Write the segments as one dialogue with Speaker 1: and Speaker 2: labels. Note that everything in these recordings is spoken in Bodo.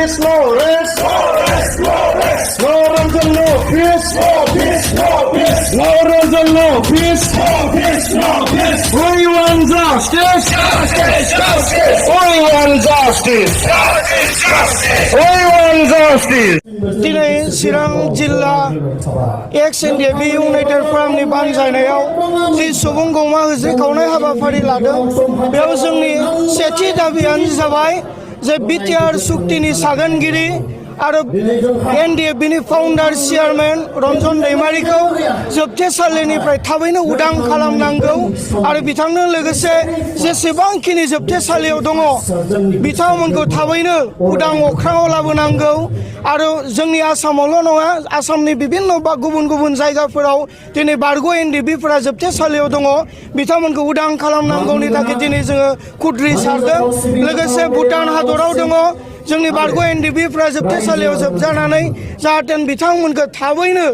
Speaker 1: peace, no rest. No rest, no rest. No ransom, no peace. No peace, no peace. No ransom, no peace. No peace, no peace. We want justice. Justice, justice. We want justice. Justice, justice. We want justice.
Speaker 2: दिनै चिरां जिल्ला एक्स एनडिएफबि इउनाइटेड फरामनि बानजायनायाव जि सुबुं गौमा होज्रिखावनाय हाबाफारि लादों बेयाव जोंनि सेथि दाबियानो जाबाय जे बिटिआर सुक्तिनि सागोनगिरि आरो एनडिएफबिनि फाउन्डार चेयारमेन रन्जन दैमारिखौ जोबथेसालिनिफ्राय थाबैनो उदां खालामनांगौ आरो बिथांनो लोगोसे जेसेबांखिनि जोबथेसालियाव दङ बिथांमोनखौ थाबैनो उदां अख्राङाव लाबोनांगौ आरो जोंनि आसामावल' नङा आसामनि बिभिन्न बा गुबुन गुबुन जायगाफोराव दिनै बारग' एनडिएफबिफोरा जोबथेसालियाव दङ बिथांमोनखौ उदां खालामनांगौनि थाखाय दिनै जोङो खुद्रि सारदों लोगोसे भुटान हादराव दङ जोंनि बारग' एनडिएफबिफोरा जोबथेसालियाव जोबजानानै जाहाथे बिथांमोनखौ थाबैनो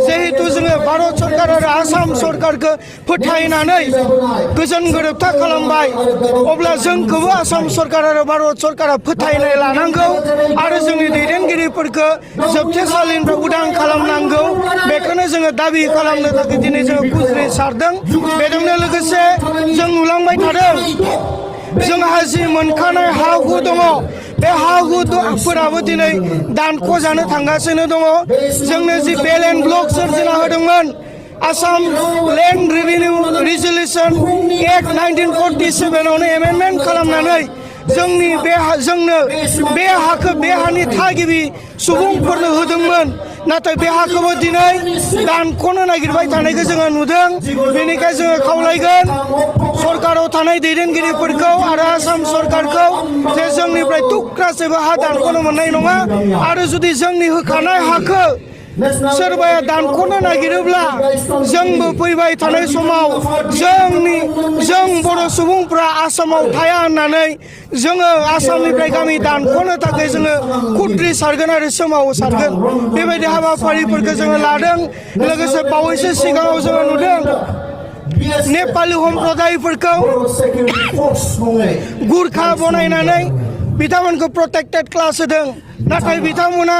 Speaker 2: जिहेतु जोङो भारत सरकार आरो आसाम सरकारखौ फोथायनानै गोजोन गोरोबथा खालामबाय अब्ला जोंखौबो आसाम सरकार आरो भारत सरकारा फोथायनाय लानांगौ आरो जोंनि दैदेनगिरिफोरखौ जोबथेसालिनिफ्राय उदां खालामनांगौ बेखौनो जोङो दाबि खालामनो थाखाय दिनै जोङो खुद्रि सारदों बेजोंनो लोगोसे जों नुलांबाय थादों जोंहा जि मोनखानाय हा हु दङ बे हा हुफोराबो दिनै दानख' जानो थांगासिनो दङ जोंनो जि बेलेन्स ब्लक सोरजिना होदोंमोन आसाम लेन्ड रेभिनिउ रिजलिउसन एक्ट 1947 आवनो एमेन्डमेन्ट खालामनानै जोंनो बे हाखौ बे हानि थागिबि सुबुंफोरनो होदोंमोन नाथाय बे हाखौबो दिनै दानख'नो नागिरबाय थानायखौ जोङो नुदों बेनिखायनो जोङो खावलायगोन सरकाराव थानाय दैदेनगिरिफोरखौ आरो आसाम सरकारखौ जे जोंनिफ्राय थुख्रासेबो हा दानख'नो मोननाय नङा आरो जुदि जोंनि होखानाय हाखौ सोरबाया दानख'नो नागिरोब्ला जोंबो फैबाय थानाय समाव जों बर' सुबुंफ्रा आसामाव थाया होननानै जोङो आसामनिफ्राय गामि दानख'नो थाखाय जोङो खुद्रि सारगोन आरो सोमावसारगोन बेबायदि हाबाफारिफोरखौ जोङो लादों लोगोसे बावैसो सिगाङाव जोङो नुदों नेपालि सम्प्रदायफोरखौ गुरखा बनायनानै बिथांमोनखौ प्रटेक्टेड क्लास होदों नाथाय बिथांमोना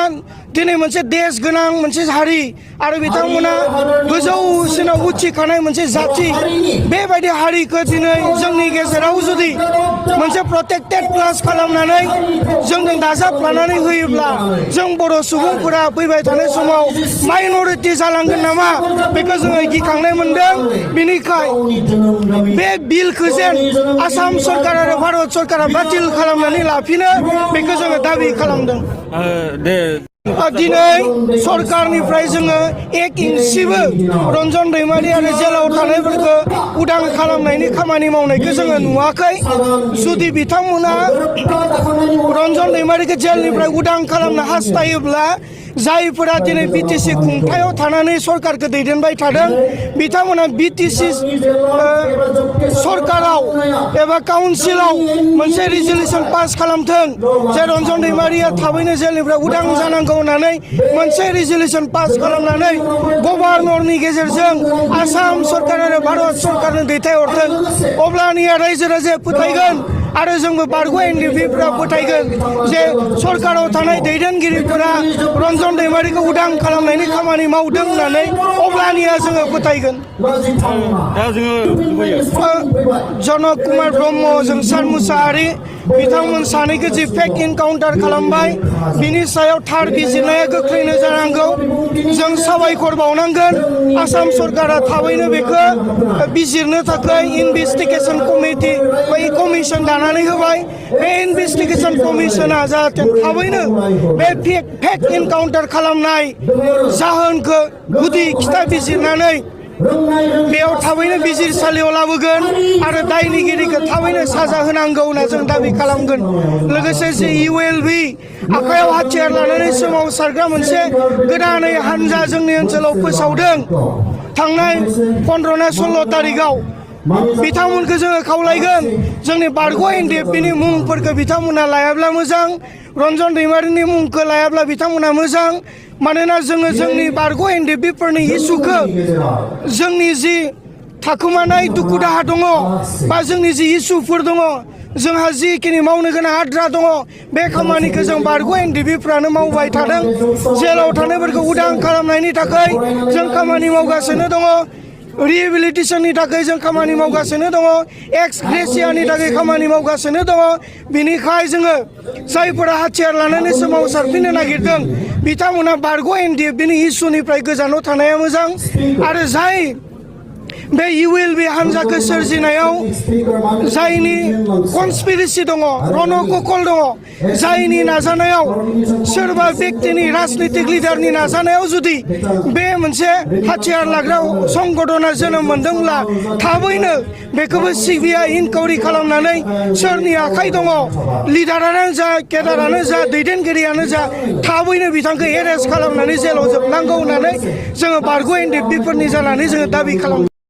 Speaker 2: दिनै मोनसे देश गोनां मोनसे हारि आरो बिथांमोना गोजौसिनाव उथिखानाय मोनसे जाथि बेबायदि हारिखौ दिनै जोंनि गेजेराव जुदि मोनसे प्रटेक्टेड क्लास खालामनानै जोंजों दाजाबफानानै होयोब्ला जों बर' सुबुंफोरा फैबाय थानाय समाव माइन'रिटि जालांगोन नामा बेखौ जोङो गिखांनाय मोनदों बेनिखाय बे बिलखौ जेन आसाम सरकार आरो भारत सरकारा बातिल खालामनानै लाफिनो बेखौ जोङो दाबि खालामदों दिनै सरकारनिफ्राय जोङो एक इन्सिबो रन्जन दैमारि आरो जेलाव थानायफोरखौ उदां खालामनायनि खामानि मावनायखौ जोङो नुवाखै जुदि बिथांमोना रन्जन दैमारिखौ जेलनिफ्राय उदां खालामनो हास्थायोब्ला जायफोरा दिनै बिटिसि खुंथायाव थानानै सरकारखौ दैदेनबाय थादों बिथांमोना बिटिसि सरकाराव एबा काउन्सिलाव मोनसे रिजलिउसन पास खालामथों जे रन्जन दैमारिया थाबैनो जेलनिफ्राय उदां जानांगौ होननानै मोनसे रिजलिउसन पास खालामनानै गभर्नरनि गेजेरजों आसाम सरकार आरो भारत सरकारनो दैथायहरथों अब्लानिया रायजो राजाया फोथायगोन आरो जोंबो बारग' एनडिएफबिफोरा फोथायगोन जे सरकाराव थानाय दैदेनगिरिफोरा रन्जन दैमारिखौ उदां खालामनायनि खामानि मावदों होननानै अब्लानिया जोङो फोथायगोन जनक कुमार ब्रह्म जोंसार मुसाहारि बिथांमोन सानैखौ जि फेक इनकाउन्टार खालामबाय बिनि सायाव थार बिजिरनाया गोख्रैनो जानांगौ जों साबायखर बावनांगोन आसाम सरकारा थाबैनो बेखौ बिजिरनो थाखाय इनभेस्टिगेसन कमिटि बा कमिसन दानानै होबाय बे इनभेस्टिगेसन कमिसना जाहाथे थाबैनो बे फेक इनकाउन्टार खालामनाय जाहोनखौ गुदि खिथा बिजिरनानै बेयाव थाबैनो बिजिरसालियाव लाबोगोन आरो दायनिगिरिखौ थाबैनो साजा होनांगौ होनना जों दाबि खालामगोन लोगोसे जे ULB आखायाव हाथियार लानानै सोमावसारग्रा मोनसे गोदानै हानजा जोंनि ओनसोलाव फोसावदों थांनाय 15 ना 16 तारिखआव बिथांमोनखौ जोङो खावलायगोन जोंनि बारग' एनडिएफबिनि मुंफोरखौ बिथांमोना लायाब्ला मोजां रन्जन दैमारिनि मुंखौ लायाब्ला बिथांमोना मोजां मानोना जोङो जोंनि बारग' एनडिएफबिफोरनि इसुखौ जोंनि जि थाखुमानाय दुखु दाहा दङ बा जोंनि जि इसुफोर दङ जोंहा जिखिनि मावनो गोनां आद्रा दङ बे खामानिखौ जों बारग' एनडिबिफ्रानो मावबाय थादों जेलाव थानायफोरखौ उदां खालामनायनि थाखाय जों खामानि मावगासिनो दङ रिहेबिलिटेसननि थाखाय जों खामानि मावगासिनो दङ एक्स ग्रेसियानि थाखाय खामानि मावगासिनो दङ बिनिखाय जोङो जायफोरा हाथियार लानानै सोमावसारफिननो नागिरदों बिथांमोना बारग' एनडिएफबिनि इसुनिफ्राय गोजानाव थानाया मोजां आरो जाय बे इउएलबि हान्जाखौ सोरजिनायाव जायनि कनस्पिरेसि दङ रणकौशल दङ जायनि नाजानायाव सोरबा व्यक्तिनि राजनीतिक लिडारनि नाजानायाव जुदि बे मोनसे हाथियार लाग्रा संगठना जोनोम मोनदोंब्ला थाबैनो बेखौबो सिबिआइ इनकुवारि खालामनानै सोरनि आखाइ दङ लिडारानो जा केडारानो जा दैदेनगिरियानो जा थाबैनो बिथांखौ एरेस्ट खालामनानै जेलाव जोबनांगौ होननानै जोङो बारग' एनडिएफबिफोरनि जानानै जोङो दाबि खालामो